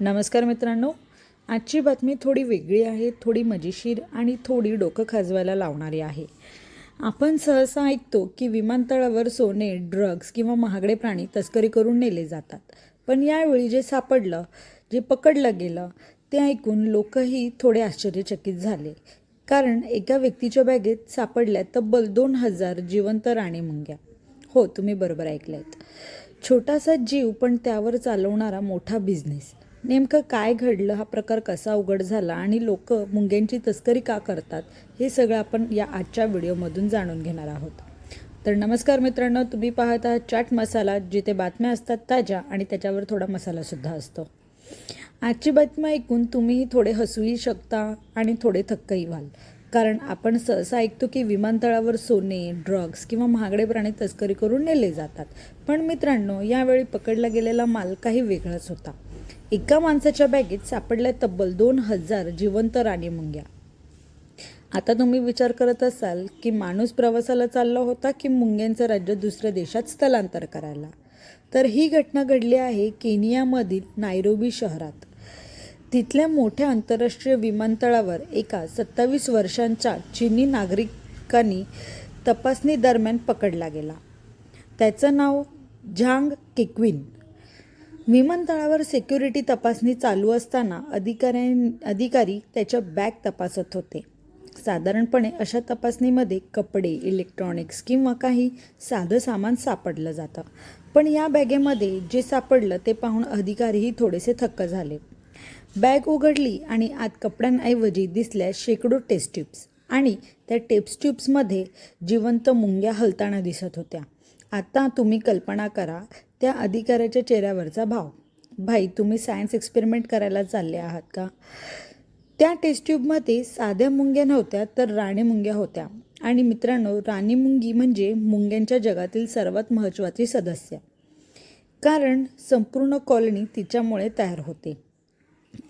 नमस्कार मित्रांनो, आजची बातमी थोडी वेगळी आहे, थोडी मजेशीर आणि थोडी डोकं खाजवायला लावणारी आहे. आपण सहसा ऐकतो की विमानतळावर सोने, ड्रग्ज किंवा महागडे प्राणी तस्करी करून नेले जातात. पण यावेळी जे पकडलं गेलं ते ऐकून लोकही थोडे आश्चर्यचकित झाले. कारण एका व्यक्तीच्या बॅगेत सापडल्या तब्बल 2000 जिवंत राणी मुंग्या. हो, तुम्ही बरोबर ऐकलंत. छोटासा जीव पण त्यावर चालवणारा मोठा बिझनेस. नेमकं काय घडलं, हा प्रकार कसा उघड झाला आणि लोक मुंग्यांची तस्करी का करतात, हे सगळं आपण या आजच्या व्हिडिओमधून जाणून घेणार आहोत. तर नमस्कार मित्रांनो, तुम्ही पाहत आहात चाट मसाला, जिथे बातम्या असतात ताज्या आणि त्याच्यावर थोडा मसालासुद्धा असतो. आजची बातमी ऐकून तुम्हीही थोडे हसूही शकता आणि थोडे थक्कही व्हाल. कारण आपण सहसा ऐकतो की विमानतळावर सोने, ड्रग्ज किंवा महागडे प्राणी तस्करी करून नेले जातात. पण मित्रांनो, यावेळी पकडला गेलेला माल काही वेगळाच होता. एका माणसाच्या बॅगेत सापडल्या तब्बल 2000 जिवंत राणी मुंग्या. आता तुम्ही विचार करत असाल की माणूस प्रवासाला चालला होता की मुंग्यांचं राज्य दुसऱ्या देशात स्थलांतर करायला. तर ही घटना घडली आहे केनियामधील नायरोबी शहरात. तिथल्या मोठ्या आंतरराष्ट्रीय विमानतळावर एका 27 वर्षांच्या चीनी नागरिकांनी तपासणी दरम्यान पकडला गेला. त्याचं नाव झांग केक्विन. विमानतळावर सिक्युरिटी तपासणी चालू असताना अधिकारी त्याच्या बॅग तपासत होते. साधारणपणे अशा तपासणीमध्ये कपडे, इलेक्ट्रॉनिक्स किंवा काही साधं सामान सापडलं जातं. पण या बॅगेमध्ये जे सापडलं ते पाहून अधिकारीही थोडेसे थक्क झाले. बॅग उघडली आणि आत कपड्यांऐवजी दिसल्या शेकडो टेस्ट ट्यूब्स आणि त्या टेस्ट ट्यूब्समध्ये जिवंत मुंग्या हलताना दिसत होत्या. आता तुम्ही कल्पना करा त्या अधिकाऱ्याच्या चेहऱ्यावरचा भाव. भाई, तुम्ही सायन्स एक्सपेरिमेंट करायला चालले आहात का? त्या टेस्ट ट्यूबमध्ये साध्या मुंग्या नव्हत्या, तर राणी मुंग्या होत्या. आणि मित्रांनो, राणी मुंगी म्हणजे मुंग्यांच्या जगातील सर्वात महत्त्वाची सदस्य. कारण संपूर्ण कॉलनी तिच्यामुळे तयार होते.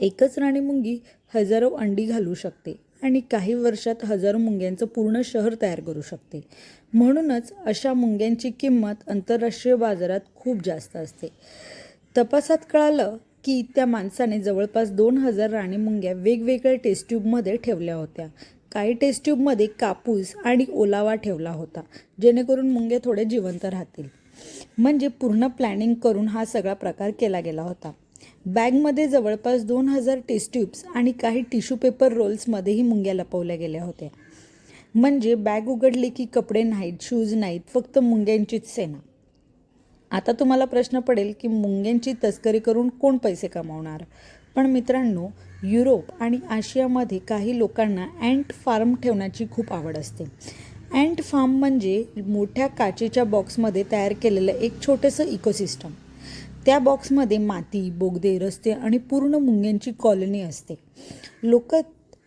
एकच राणी मुंगी हजारो अंडी घालू शकते आणि काही वर्षात हजारो मुंग्यांचं पूर्ण शहर तयार करू शकते. म्हणूनच अशा मुंग्यांची किंमत आंतरराष्ट्रीय बाजारात खूप जास्त असते. तपासात कळालं की त्या माणसाने जवळपास 2000 राणी मुंग्या वेगवेगळ्या टेस्ट ट्यूबमध्ये ठेवल्या होत्या. काही टेस्ट ट्यूबमध्ये कापूस आणि ओलावा ठेवला होता, जेणेकरून मुंग्या थोड्या जिवंत राहतील. म्हणजे पूर्ण प्लॅनिंग करून हा सगळा प्रकार केला गेला होता. बॅगमध्ये जवळपास 2000 टेस्ट ट्यूब्स आणि काही टिश्यू पेपर रोल्समध्येही मुंग्या लपवल्या गेल्या होत्या. म्हणजे बॅग उघडली की कपडे नाहीत, शूज नाहीत, फक्त मुंग्यांचीच सेना. आता तुम्हाला प्रश्न पडेल की मुंग्यांची तस्करी करून कोण पैसे कमावणार? पण मित्रांनो, युरोप आणि आशियामध्ये काही लोकांना अँट फार्म ठेवण्याची खूप आवड असते. अँट फार्म म्हणजे मोठ्या काचेच्या बॉक्समध्ये तयार केलेलं एक छोटंसं इकोसिस्टम. त्या बॉक्समध्ये माती, बोगदे, रस्ते आणि पूर्ण मुंग्यांची कॉलनी असते. लोक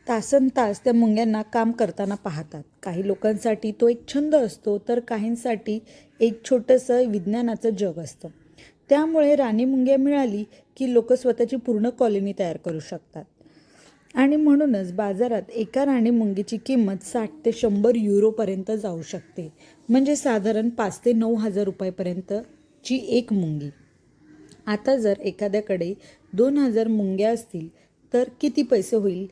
तासनतास त्या मुंग्यांना काम करताना पाहतात. काही लोकांसाठी तो एक छंद असतो, तर काहींसाठी एक छोटंसं विज्ञानाचं जग असतं. त्यामुळे राणी मुंग्या मिळाली की लोक स्वतःची पूर्ण कॉलनी तयार करू शकतात. आणि म्हणूनच बाजारात एका राणी मुंगीची किंमत 60 ते 100 युरोपर्यंत जाऊ शकते. म्हणजे साधारण 5 ते 9 हजार रुपयापर्यंतची एक मुंगी. आता जर एखाद्याकडे 2000 मुंग्या असतील तर किती पैसे होईल?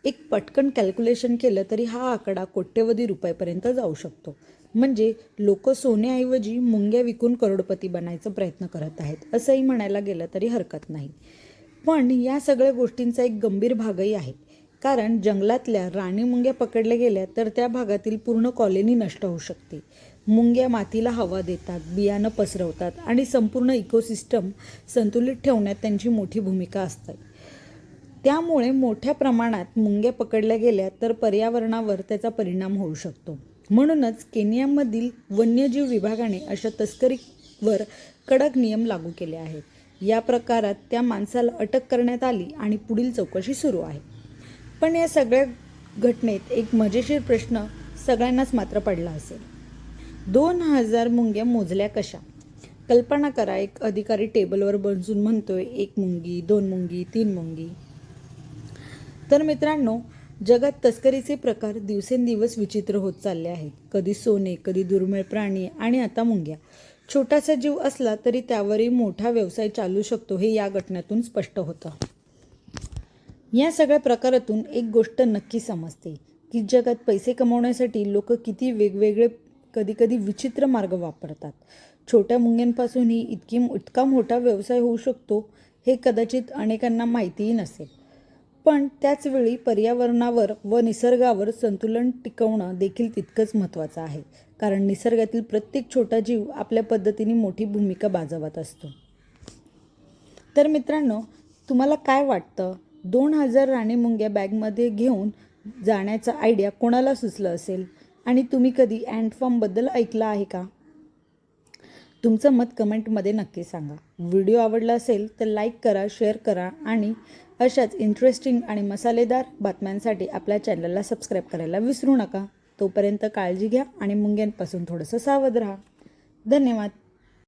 एक पटकन कॅल्क्युलेशन केलं तरी हा आकडा कोट्यवधी रुपयापर्यंत जाऊ शकतो. म्हणजे लोक सोन्याऐवजी मुंग्या विकून करोडपती बनायचा प्रयत्न करत आहेत, असंही म्हणायला गेलं तरी हरकत नाही. पण या सगळ्या गोष्टींचा एक गंभीर भागही आहे. कारण जंगलातल्या राणी मुंग्या पकडल्या गेल्या तर त्या भागातील पूर्ण कॉलनी नष्ट होऊ शकते. मुंग्या मातीला हवा देतात, बियाणं पसरवतात आणि संपूर्ण इकोसिस्टम संतुलित ठेवण्यात त्यांची मोठी भूमिका असते. त्यामुळे मोठ्या प्रमाणात मुंग्या पकडल्या गेल्या तर पर्यावरणावर त्याचा परिणाम होऊ शकतो. म्हणूनच केनियामधील वन्यजीव विभागाने अशा तस्करीवर कडक नियम लागू केले आहेत. या प्रकारात त्या माणसाला अटक करण्यात आली आणि पुढील चौकशी सुरू आहे. पण या सगळ्या घटनेत एक मजेशीर प्रश्न सगळ्यांनाच मात्र पडला असेल. 2000 मुंग्या मोजल्या कशा? कल्पना करा, एक अधिकारी टेबलवर बसून म्हणतोय 1 मुंगी, 2 मुंगी, 3 मुंगी. तर मित्रांनो, जगात तस्करीचे प्रकार दिवसेंदिवस विचित्र होत चालले आहेत. कधी सोने, कधी दुर्मिळ प्राणी आणि आता मुंग्या. छोटासा जीव असला तरी त्यावरही मोठा व्यवसाय चालू शकतो, हे या घटनेतून स्पष्ट होतं. या सगळ्या प्रकारातून एक गोष्ट नक्की समजते की जगात पैसे कमवण्यासाठी लोक किती वेगवेगळे कधीकधी विचित्र मार्ग वापरतात. छोट्या मुंग्यांपासूनही इतका मोठा व्यवसाय होऊ शकतो हे कदाचित अनेकांना माहितीही नसेल. पण त्याचवेळी पर्यावरणावर व निसर्गावर संतुलन टिकवणं देखील तितकंच महत्त्वाचं आहे, कारण निसर्गातील प्रत्येक छोटा जीव आपल्या पद्धतीने मोठी भूमिका बजावत असतो. तर मित्रांनो, तुम्हाला काय वाटतं? 2000 राणी मुंग्या बॅगमध्ये घेऊन जाण्याचा आयडिया कोणाला सुचलं असेल? आणि तुम्ही कधी अँट फार्मबद्दल ऐकलं आहे का? तुमचं मत कमेंटमध्ये नक्की सांगा. व्हिडिओ आवडला असेल तर लाईक करा, शेअर करा आणि अशाच इंटरेस्टिंग आणि मसालेदार बातम्यांसाठी आपल्या चॅनलला सबस्क्राईब करायला विसरू नका. तोपर्यंत काळजी घ्या आणि मुंग्यांपासून थोडंसं सावध राहा. धन्यवाद.